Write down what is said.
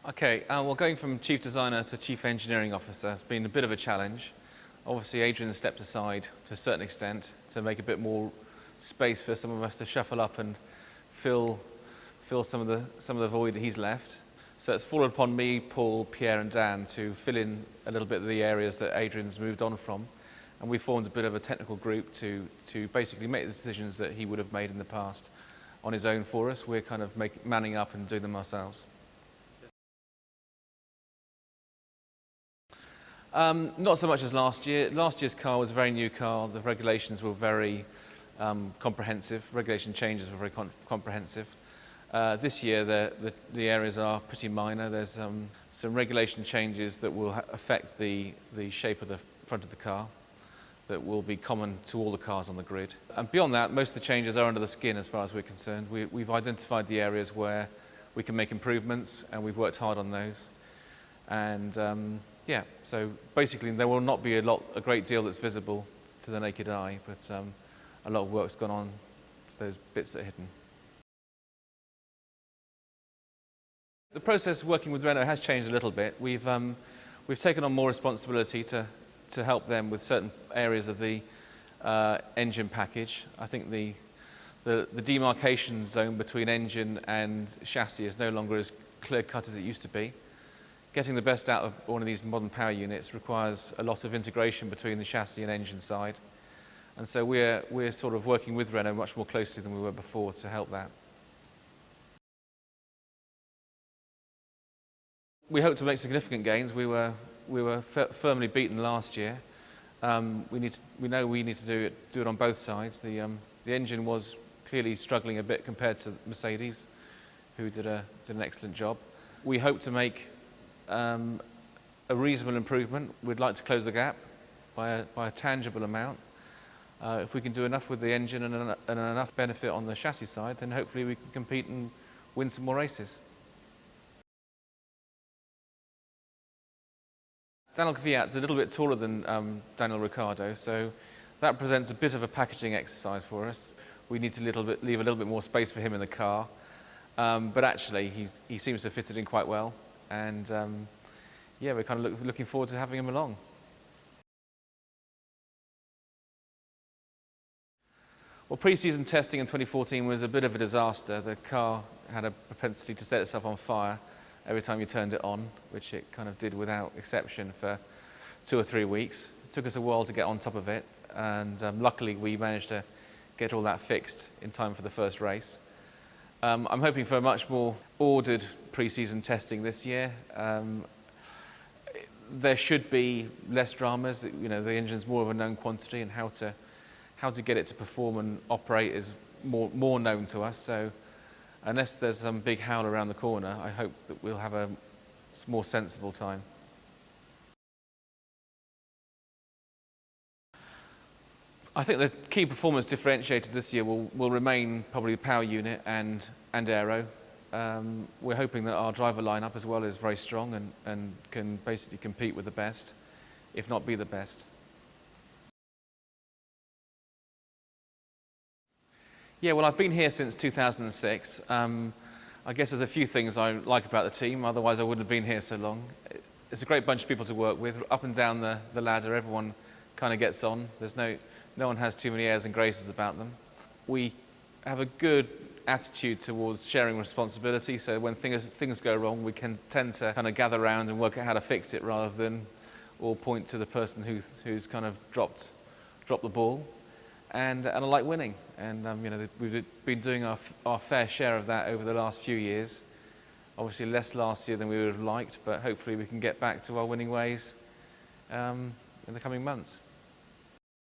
Okay, well, going from chief designer to chief engineering officer has been a bit of a challenge. Obviously, Adrian stepped aside to a certain extent to make a bit more space for some of us to shuffle up and fill some of the void that he's left. So it's fallen upon me, Paul, Pierre, and Dan to fill in a little bit of the areas that Adrian's moved on from, and we formed a bit of a technical group to basically make the decisions that he would have made in the past on his own for us. We're kind of manning up and doing them ourselves. Not so much as last year. Last year's car was a very new car. The regulations were very comprehensive. Regulation changes were very comprehensive. This year, the areas are pretty minor. There's some regulation changes that will affect the shape of the front of the car that will be common to all the cars on the grid. And beyond that, most of the changes are under the skin as far as we're concerned. We've identified the areas where we can make improvements, and we've worked hard on those. And yeah, so basically there will not be a great deal that's visible to the naked eye, but a lot of work's gone on to those bits that are hidden. The process of working with Renault has changed a little bit. We've taken on more responsibility to help them with certain areas of the engine package. I think the demarcation zone between engine and chassis is no longer as clear-cut as it used to be. Getting the best out of one of these modern power units requires a lot of integration between the chassis and engine side. And so we're sort of working with Renault much more closely than we were before to help that. We hope to make significant gains. We were firmly beaten last year. We know we need to do it on both sides. The engine was clearly struggling a bit compared to Mercedes, who did an excellent job. We hope to make a reasonable improvement. We'd like to close the gap by a tangible amount. If we can do enough with the engine and enough benefit on the chassis side, then hopefully we can compete and win some more races. Daniel Kvyat is a little bit taller than Daniel Ricciardo, so that presents a bit of a packaging exercise for us. We need to leave a little bit more space for him in the car, but actually he seems to have fitted in quite well. And yeah, we're kind of looking forward to having him along. Well, pre-season testing in 2014 was a bit of a disaster. The car had a propensity to set itself on fire every time you turned it on, which it kind of did without exception for 2 or 3 weeks. It took us a while to get on top of it, and luckily we managed to get all that fixed in time for the first race. I'm hoping for a much more ordered pre-season testing this year. There should be less dramas. You know, the engine's more of a known quantity, and how to get it to perform and operate is more known to us. So unless there's some big howl around the corner, I hope that we'll have a more sensible time. I think the key performance differentiators this year will remain probably the power unit and aero. We're hoping that our driver lineup as well is very strong and can basically compete with the best, if not be the best. Yeah, well, I've been here since 2006. I guess there's a few things I like about the team, otherwise I wouldn't have been here so long. It's a great bunch of people to work with. Up and down the ladder, everyone kind of gets on. There's no one has too many airs and graces about them. We have a good attitude towards sharing responsibility, so when things go wrong, we can tend to kind of gather around and work out how to fix it rather than all point to the person who's kind of dropped the ball. And I like winning, and you know, we've been doing our fair share of that over the last few years. Obviously less last year than we would have liked, but hopefully we can get back to our winning ways in the coming months.